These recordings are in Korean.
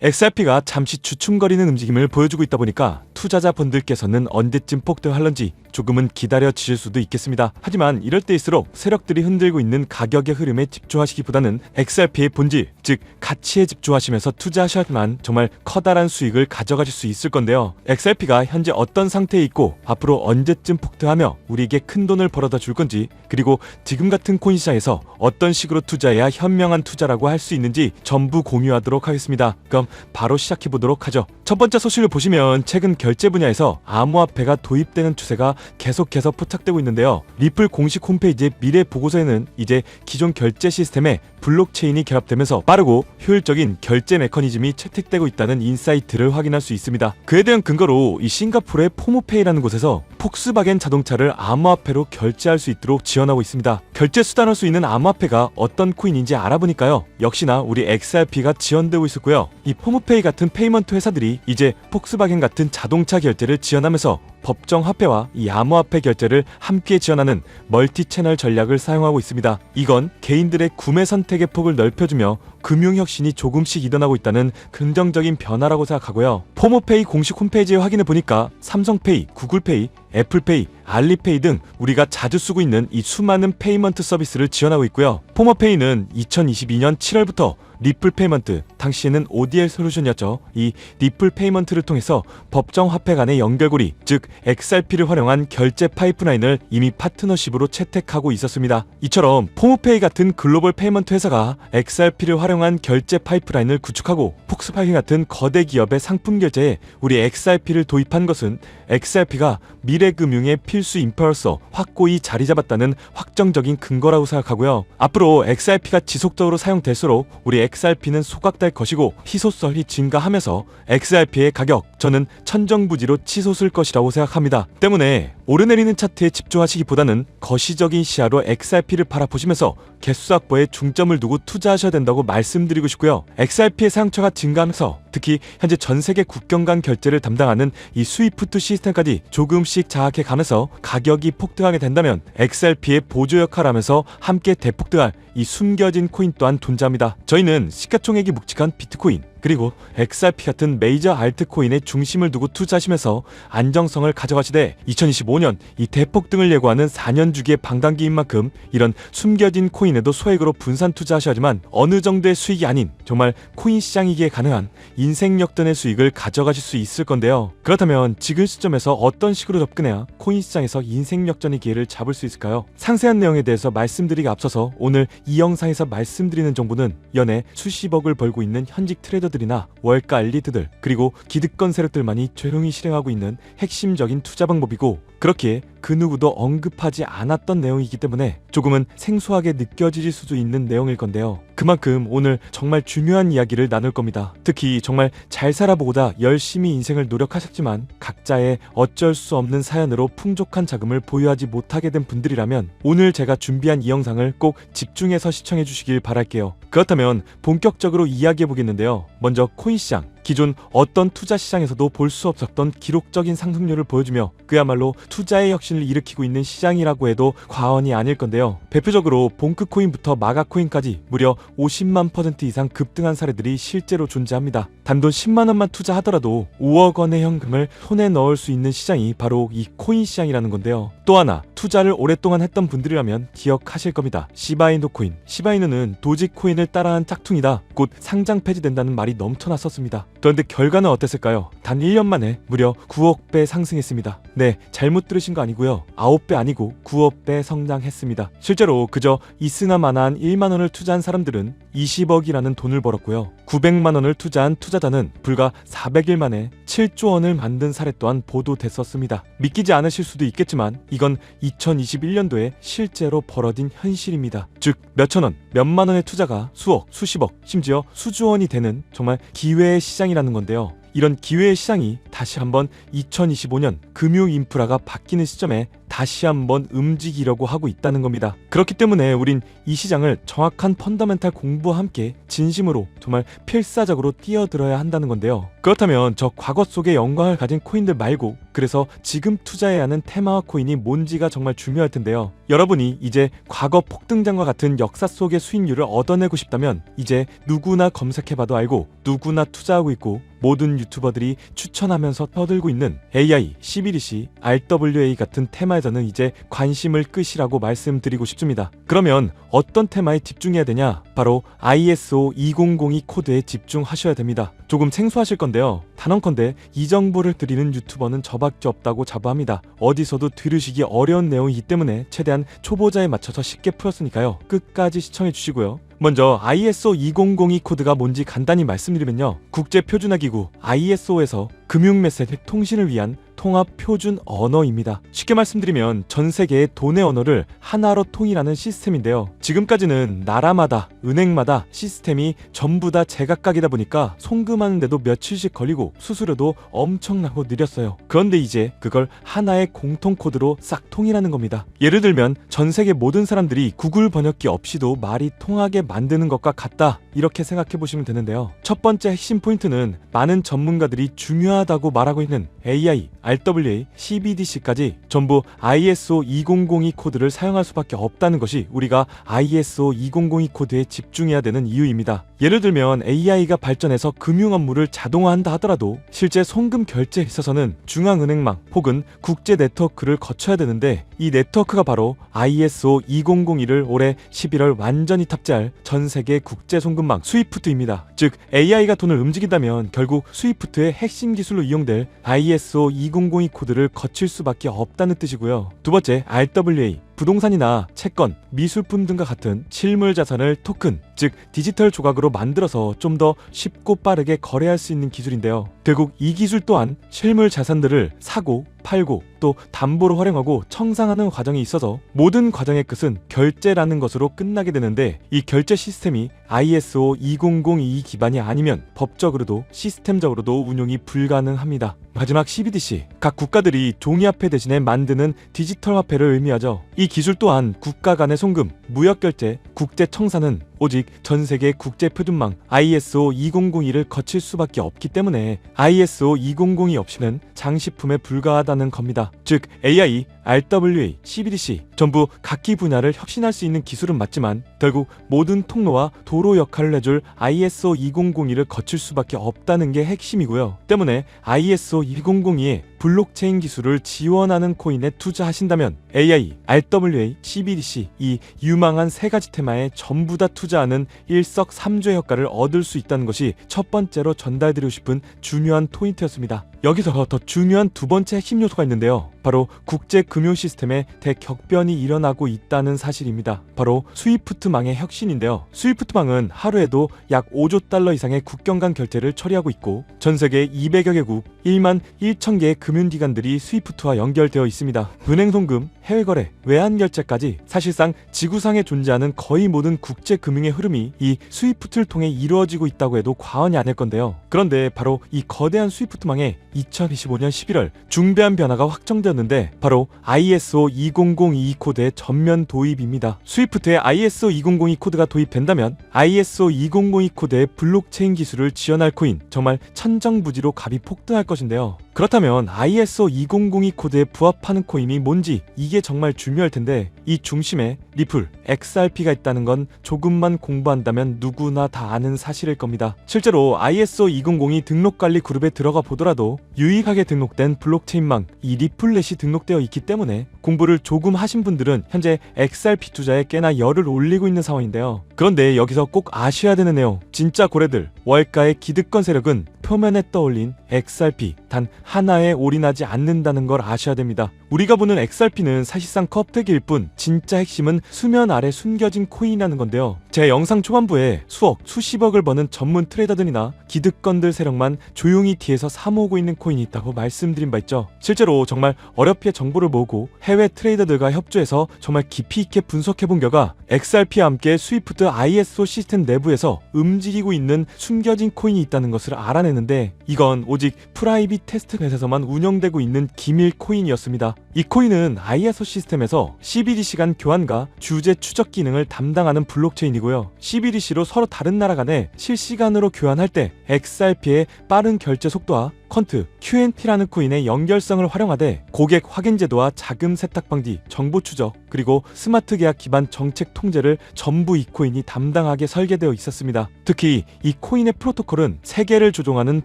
XRP가 잠시 주춤거리는 움직임을 보여주고 있다 보니까 투자자분들께서는 언제쯤 폭등할런지 조금은 기다려지실 수도 있겠습니다. 하지만 이럴 때일수록 세력들이 흔들고 있는 가격의 흐름에 집중하시기보다는 XRP의 본질, 즉 가치에 집중하시면서 투자하셔야만 정말 커다란 수익을 가져가실 수 있을 건데요. XRP가 현재 어떤 상태에 있고 앞으로 언제쯤 폭등하며 우리에게 큰 돈을 벌어다 줄 건지, 그리고 지금 같은 코인 시장에서 어떤 식으로 투자해야 현명한 투자라고 할 수 있는지 전부 공유하도록 하겠습니다. 그럼 바로 시작해보도록 하죠. 첫 번째 소식을 보시면 최근 결제 분야에서 암호화폐가 도입되는 추세가 계속해서 포착되고 있는데요. 리플 공식 홈페이지의 미래 보고서에는 이제 기존 결제 시스템에 블록체인이 결합되면서 빠르고 효율적인 결제 메커니즘이 채택되고 있다는 인사이트를 확인할 수 있습니다. 그에 대한 근거로 이 싱가포르의 포모페이라는 곳에서 폭스바겐 자동차를 암호화폐로 결제할 수 있도록 지원하고 있습니다. 결제 수단할 수 있는 암호화폐가 어떤 코인인지 알아보니까요, 역시나 우리 XRP가 지원되고 있었고요. 이 포모페이 같은 페이먼트 회사들이 이제 폭스바겐 같은 자동차 결제를 지원하면서 법정 화폐와 이 암호화폐 결제를 함께 지원하는 멀티 채널 전략을 사용하고 있습니다. 이건 개인들의 구매 선택의 폭을 넓혀주며 금융혁신이 조금씩 일어나고 있다는 긍정적인 변화라고 생각하고요. 포모페이 공식 홈페이지에 확인해 보니까 삼성페이, 구글페이, 애플페이, 알리페이 등 우리가 자주 쓰고 있는 이 수많은 페이먼트 서비스를 지원하고 있고요. 포모페이는 2022년 7월부터 리플 페이먼트, 당시에는 ODL 솔루션이었죠. 이 리플 페이먼트를 통해서 법정 화폐 간의 연결고리, 즉 XRP를 활용한 결제 파이프라인을 이미 파트너십으로 채택하고 있었습니다. 이처럼 포모페이 같은 글로벌 페이먼트 회사가 XRP를 활용한 결제 파이프라인을 구축하고 폭스바겐 같은 거대 기업의 상품 결제에 우리 XRP를 도입한 것은 XRP가 미래 금융의 필수 인프라로서 확고히 자리 잡았다는 확정적인 근거라고 생각하고요. 앞으로 XRP가 지속적으로 사용될수록 우리 XRP는 소각될 것이고 희소성이 증가하면서 XRP의 가격, 저는 천정부지로 치솟을 것이라고 생각합니다. 때문에 오르내리는 차트에 집중하시기보다는 거시적인 시야로 XRP를 바라보시면서 개수 확보에 중점을 두고 투자하셔야 된다고 말씀드리고 싶고요. XRP의 사용처가 증가하면서 특히 현재 전 세계 국경 간 결제를 담당하는 이 스위프트 시스템까지 조금씩 장악해 가면서 가격이 폭등하게 된다면 XRP의 보조 역할을 하면서 함께 대폭등할 이 숨겨진 코인 또한 존재합니다. 저희는 시가총액이 묵직한 비트코인, 그리고 XRP 같은 메이저 알트코인의 중심을 두고 투자하시면서 안정성을 가져가시되 2025년 이 대폭등을 예고하는 4년 주기의 반감기인 만큼 이런 숨겨진 코인에도 소액으로 분산 투자하셔야지만 어느 정도의 수익이 아닌 정말 코인 시장이기에 가능한 인생 역전의 수익을 가져가실 수 있을 건데요. 그렇다면 지금 시점에서 어떤 식으로 접근해야 코인 시장에서 인생 역전의 기회를 잡을 수 있을까요? 상세한 내용에 대해서 말씀드리기 앞서서 오늘 이 영상에서 말씀드리는 정보는 연애 수십억을 벌고 있는 현직 트레이더들이나 월가 엘리트들, 그리고 기득권 세력들만이 조용히 실행하고 있는 핵심적인 투자 방법이고, 그렇기에 그 누구도 언급하지 않았던 내용이기 때문에 조금은 생소하게 느껴질 수도 있는 내용일 건데요. 그만큼 오늘 정말 중요한 이야기를 나눌 겁니다. 특히 정말 잘 살아보고자 열심히 인생을 노력하셨지만 각자의 어쩔 수 없는 사연으로 풍족한 자금을 보유하지 못하게 된 분들이라면 오늘 제가 준비한 이 영상을 꼭 집중해서 시청해 주시길 바랄게요. 그렇다면 본격적으로 이야기해 보겠는데요. 먼저 코인 시장, 기존 어떤 투자 시장에서도 볼 수 없었던 기록적인 상승률을 보여주며 그야말로 투자의 혁신을 일으키고 있는 시장이라고 해도 과언이 아닐 건데요. 대표적으로 봉크코인부터 마가코인까지 무려 50만 % 이상 급등한 사례들이 실제로 존재합니다. 단돈 10만 원만 투자하더라도 5억 원의 현금을 손에 넣을 수 있는 시장이 바로 이 코인 시장이라는 건데요. 또 하나, 투자를 오랫동안 했던 분들이라면 기억하실 겁니다. 시바이누 코인. 시바이누는 도지코인을 따라한 짝퉁이다, 곧 상장 폐지된다는 말이 넘쳐났었습니다. 그런데 결과는 어땠을까요? 단 1년 만에 무려 9억 배 상승했습니다. 네, 잘못 들으신 거 아니고요. 9배 아니고 9억 배 성장했습니다. 실제로 그저 이스나마나한 1만 원을 투자한 사람들은 20억이라는 돈을 벌었고요. 900만 원을 투자한 투자자는 불과 400일 만에 7조 원을 만든 사례 또한 보도됐었습니다. 믿기지 않으실 수도 있겠지만 이건 2021년도에 실제로 벌어진 현실입니다. 즉 몇천 원, 몇만 원의 투자가 수억, 수십억, 심지어 수조 원이 되는 정말 기회의 시장이라는 건데요. 이런 기회의 시장이 다시 한번 2025년 금융 인프라가 바뀌는 시점에 다시 한번 움직이려고 하고 있다는 겁니다. 그렇기 때문에 우린 이 시장을 정확한 펀더멘탈 공부와 함께 진심으로 정말 필사적으로 뛰어들어야 한다는 건데요. 그렇다면 저 과거 속의 영광을 가진 코인들 말고 그래서 지금 투자해야 하는 테마와 코인이 뭔지가 정말 중요할 텐데요. 여러분이 이제 과거 폭등장과 같은 역사 속의 수익률을 얻어내고 싶다면 이제 누구나 검색해봐도 알고 누구나 투자하고 있고 모든 유튜버들이 추천하면서 떠들고 있는 AI, CBDC, RWA 같은 테마에서는 이제 관심을 끄시라고 말씀드리고 싶습니다. 그러면 어떤 테마에 집중해야 되냐? 바로 ISO 2002 코드에 집중하셔야 됩니다. 조금 생소하실 건데요. 단언컨대 이 정보를 드리는 유튜버는 저밖에 없다고 자부합니다. 어디서도 들으시기 어려운 내용이기 때문에 최대한 초보자에 맞춰서 쉽게 풀었으니까요. 끝까지 시청해 주시고요. 먼저 ISO 2002 코드가 뭔지 간단히 말씀드리면요. 국제표준화기구 ISO에서 금융메시지 통신을 위한 통합 표준 언어입니다. 쉽게 말씀드리면 전 세계의 돈의 언어를 하나로 통일하는 시스템인데요. 지금까지는 나라마다 은행마다 시스템이 전부 다 제각각이다 보니까 송금하는데도 며칠씩 걸리고 수수료도 엄청나고 느렸어요. 그런데 이제 그걸 하나의 공통 코드로 싹 통일하는 겁니다. 예를 들면 전 세계 모든 사람들이 구글 번역기 없이도 말이 통하게 만드는 것과 같다, 이렇게 생각해 보시면 되는데요. 첫 번째 핵심 포인트는 많은 전문가들이 중요하다고 말하고 있는 AI, RWA, CBDC까지 전부 ISO 2002 코드를 사용할 수밖에 없다는 것이 우리가 ISO 2002 코드에 집중해야 되는 이유입니다. 예를 들면 AI가 발전해서 금융 업무를 자동화한다 하더라도 실제 송금 결제에 있어서는 중앙은행망 혹은 국제 네트워크를 거쳐야 되는데 이 네트워크가 바로 ISO 2001을 올해 11월 완전히 탑재할 전 세계 국제 송금망 스위프트입니다. 즉 AI가 돈을 움직인다면 결국 스위프트의 핵심 기술로 이용될 ISO 2002 코드를 거칠 수밖에 없다는 뜻이고요. 두 번째, RWA. 부동산이나 채권, 미술품 등과 같은 실물 자산을 토큰, 즉 디지털 조각으로 만들어서 좀 더 쉽고 빠르게 거래할 수 있는 기술인데요. 결국 이 기술 또한 실물 자산들을 사고 팔고 또 담보로 활용하고 청산하는 과정이 있어서 모든 과정의 끝은 결제라는 것으로 끝나게 되는데 이 결제 시스템이 ISO 2002 기반이 아니면 법적으로도 시스템적으로도 운용이 불가능합니다. 마지막 CBDC, 각 국가들이 종이화폐 대신에 만드는 디지털 화폐를 의미하죠. 이 기술 또한 국가 간의 송금, 무역결제, 국제청산은 오직 전세계 국제표준망 ISO 2002를 거칠 수밖에 없기 때문에 ISO 2002 없이는 장식품에 불과하다는 겁니다. 즉 AI, RWA, CBDC 전부 각기 분야를 혁신할 수 있는 기술은 맞지만 결국 모든 통로와 도로 역할을 해줄 ISO 2002를 거칠 수밖에 없다는 게 핵심이고요. 때문에 ISO 2002의 블록체인 기술을 지원하는 코인에 투자하신다면 AI, RWA, CBDC 이 유망한 세 가지 테마에 전부 다 투자하는 일석삼조의 효과를 얻을 수 있다는 것이 첫 번째로 전달드리고 싶은 중요한 포인트였습니다. 여기서 더 중요한 두 번째 핵심 요소가 있는데요. 바로 국제 금융 시스템에 대격변이 일어나고 있다는 사실입니다. 바로 스위프트망의 혁신인데요. 스위프트망은 하루에도 약 5조 달러 이상의 국경 간 결제를 처리하고 있고 전 세계 200여 개국 1만 1천 개의 금융기관들이 스위프트와 연결되어 있습니다. 은행 송금, 해외 거래, 외환 결제까지 사실상 지구상에 존재하는 거의 모든 국제 금융의 흐름이 이 스위프트를 통해 이루어지고 있다고 해도 과언이 아닐 건데요. 그런데 바로 이 거대한 스위프트망에 2025년 11월 중대한 변화가 확정되었는데 바로 ISO 2002 코드의 전면 도입입니다. 스위프트에 ISO 2002 코드가 도입된다면 ISO 2002 코드의 블록체인 기술을 지원할 코인 정말 천정부지로 값이 폭등할 것인데요. 그렇다면 ISO 2002 코드에 부합하는 코인이 뭔지 이게 정말 중요할 텐데 이 중심에 리플, XRP가 있다는 건 조금만 공부한다면 누구나 다 아는 사실일 겁니다. 실제로 ISO 2002 등록관리 그룹에 들어가 보더라도 유일하게 등록된 블록체인망 이 리플렛이 등록되어 있기 때문에 공부를 조금 하신 분들은 현재 XRP 투자에 꽤나 열을 올리고 있는 상황인데요. 그런데 여기서 꼭 아셔야 되는 내용, 진짜 고래들, 월가의 기득권 세력은 표면에 떠올린 XRP 단 하나에 올인하지 않는다는 걸 아셔야 됩니다. 우리가 보는 XRP는 사실상 껍데기일 뿐 진짜 핵심은 수면 아래 숨겨진 코인이라는 건데요. 제 영상 초반부에 수억, 수십억을 버는 전문 트레이더들이나 기득권들 세력만 조용히 뒤에서 사모으고 있는 코인이 있다고 말씀드린 바 있죠. 실제로 정말 어렵게 정보를 모으고 해외 트레이더들과 협조해서 정말 깊이 있게 분석해본 결과 XRP와 함께 스위프트 ISO 시스템 내부에서 움직이고 있는 숨겨진 코인이 있다는 것을 알아내는데, 이건 오직 프라이빗 테스트넷에서만 운영되고 있는 기밀 코인이었습니다. 이 코인은 ISO 시스템에서 CBDC 간 교환과 주제 추적 기능을 담당하는 블록체인이고요. CBDC로 서로 다른 나라 간에 실시간으로 교환할 때 XRP의 빠른 결제 속도와 퀀트, QNT라는 코인의 연결성을 활용하되 고객 확인 제도와 자금 세탁 방지, 정보 추적, 그리고 스마트 계약 기반 정책 통제를 전부 이 코인이 담당하게 설계되어 있었습니다. 특히 이 코인의 프로토콜은 세계를 조종하는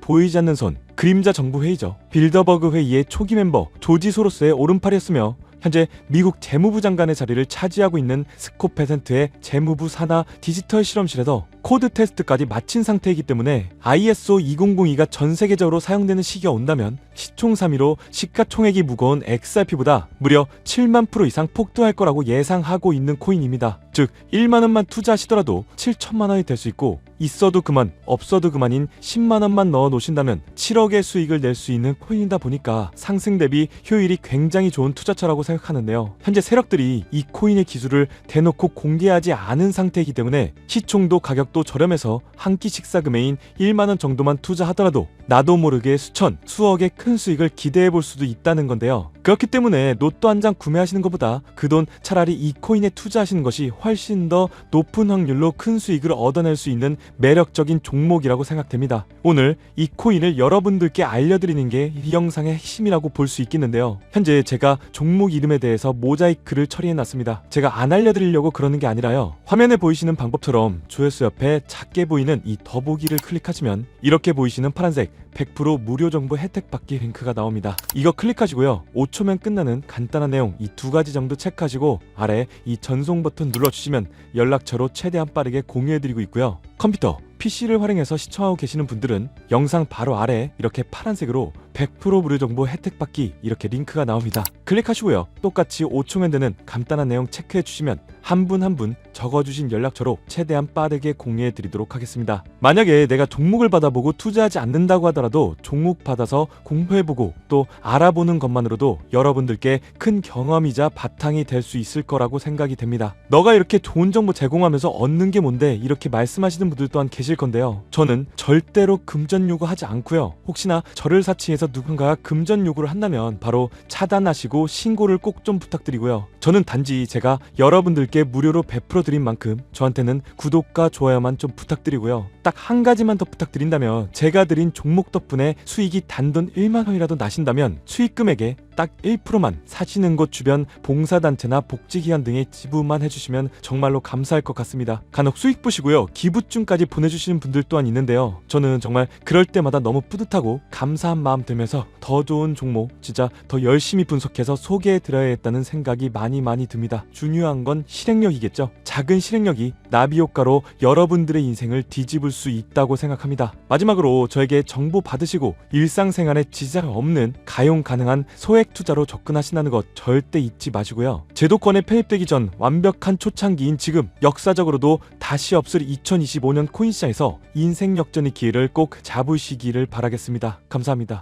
보이지 않는 손, 그림자 정부 회의죠. 빌더버그 회의의 초기 멤버 조지 소로스의 오른팔이었으며 현재 미국 재무부 장관의 자리를 차지하고 있는 스콧 베센트의 재무부 산하 디지털 실험실에서 코드 테스트까지 마친 상태이기 때문에 ISO 2002가 전 세계적으로 사용되는 시기가 온다면 시총삼위로 시가총액이 무거운 XRP보다 무려 7만 프로 이상 폭등할 거라고 예상하고 있는 코인입니다. 즉 1만 원만 투자하시더라도 7천만 원이 될 수 있고, 있어도 그만 없어도 그만인 10만 원만 넣어 놓으신다면 7억의 수익을 낼 수 있는 코인이다 보니까 상승 대비 효율이 굉장히 좋은 투자처라고 생각하는데요. 현재 세력들이 이 코인의 기술을 대놓고 공개하지 않은 상태이기 때문에 시총도 가격도 저렴해서 한 끼 식사 금액인 1만 원 정도만 투자하더라도 나도 모르게 수천, 수억의 큰 수익을 기대해 볼 수도 있다는 건데요. 그렇기 때문에 로또 한 장 구매하시는 것보다 그 돈 차라리 이 코인에 투자하시는 것이 훨씬 더 높은 확률로 큰 수익을 얻어낼 수 있는 매력적인 종목이라고 생각됩니다. 오늘 이 코인을 여러분들께 알려드리는 게 이 영상의 핵심이라고 볼 수 있겠는데요. 현재 제가 종목 이름에 대해서 모자이크를 처리해놨습니다. 제가 안 알려드리려고 그러는 게 아니라요. 화면에 보이시는 방법처럼 조회수 옆에 작게 보이는 이 더보기를 클릭하시면 이렇게 보이시는 파란색 100% 무료 정보 혜택 받기 링크가 나옵니다. 이거 클릭하시고요. 5초면 끝나는 간단한 내용 이 두 가지 정도 체크하시고 아래 이 전송 버튼 눌러주시면 연락처로 최대한 빠르게 공유해드리고 있고요. 컴퓨터, PC를 활용해서 시청하고 계시는 분들은 영상 바로 아래 이렇게 파란색으로 100% 무료 정보 혜택 받기 이렇게 링크가 나옵니다. 클릭하시고요. 똑같이 5초면 되는 간단한 내용 체크해 주시면 한 분 한 분 적어주신 연락처로 최대한 빠르게 공유해 드리도록 하겠습니다. 만약에 내가 종목을 받아보고 투자하지 않는다고 하더라도 종목 받아서 공부해보고 또 알아보는 것만으로도 여러분들께 큰 경험이자 바탕이 될 수 있을 거라고 생각이 됩니다. 너가 이렇게 좋은 정보 제공하면서 얻는 게 뭔데, 이렇게 말씀하시는 분들 또한 계실 건데요. 저는 절대로 금전 요구하지 않고요. 혹시나 저를 사칭해서 누군가가 금전 요구를 한다면 바로 차단하시고 신고를 꼭 좀 부탁드리고요. 저는 단지 제가 여러분들께 무료로 베풀어 드린 만큼 저한테는 구독과 좋아요만 좀 부탁드리고요. 딱 한 가지만 더 부탁드린다면, 제가 드린 종목 덕분에 수익이 단돈 1만 원이라도 나신다면 수익 금액의 딱 1%만 사시는 곳 주변 봉사단체나 복지기관 등에 지불만 해주시면 정말로 감사할 것 같습니다. 간혹 수익 보시고요 기부증까지 보내주시는 분들 또한 있는데요. 저는 정말 그럴 때마다 너무 뿌듯하고 감사한 마음 들면서 더 좋은 종목 진짜 더 열심히 분석해서 소개해드려야겠다는 생각이 많이 듭니다. 중요한 건 실행력이겠죠. 작은 실행력이 나비 효과로 여러분들의 인생을 뒤집을 수 있다고 생각합니다. 마지막으로 저에게 정보 받으시고 일상생활에 지장 없는 가용 가능한 소액 투자로 접근하신다는 것 절대 잊지 마시고요. 제도권에 편입되기 전 완벽한 초창기인 지금, 역사적으로도 다시 없을 2025년 코인시장에서 인생 역전의 기회를 꼭 잡으시기를 바라겠습니다. 감사합니다.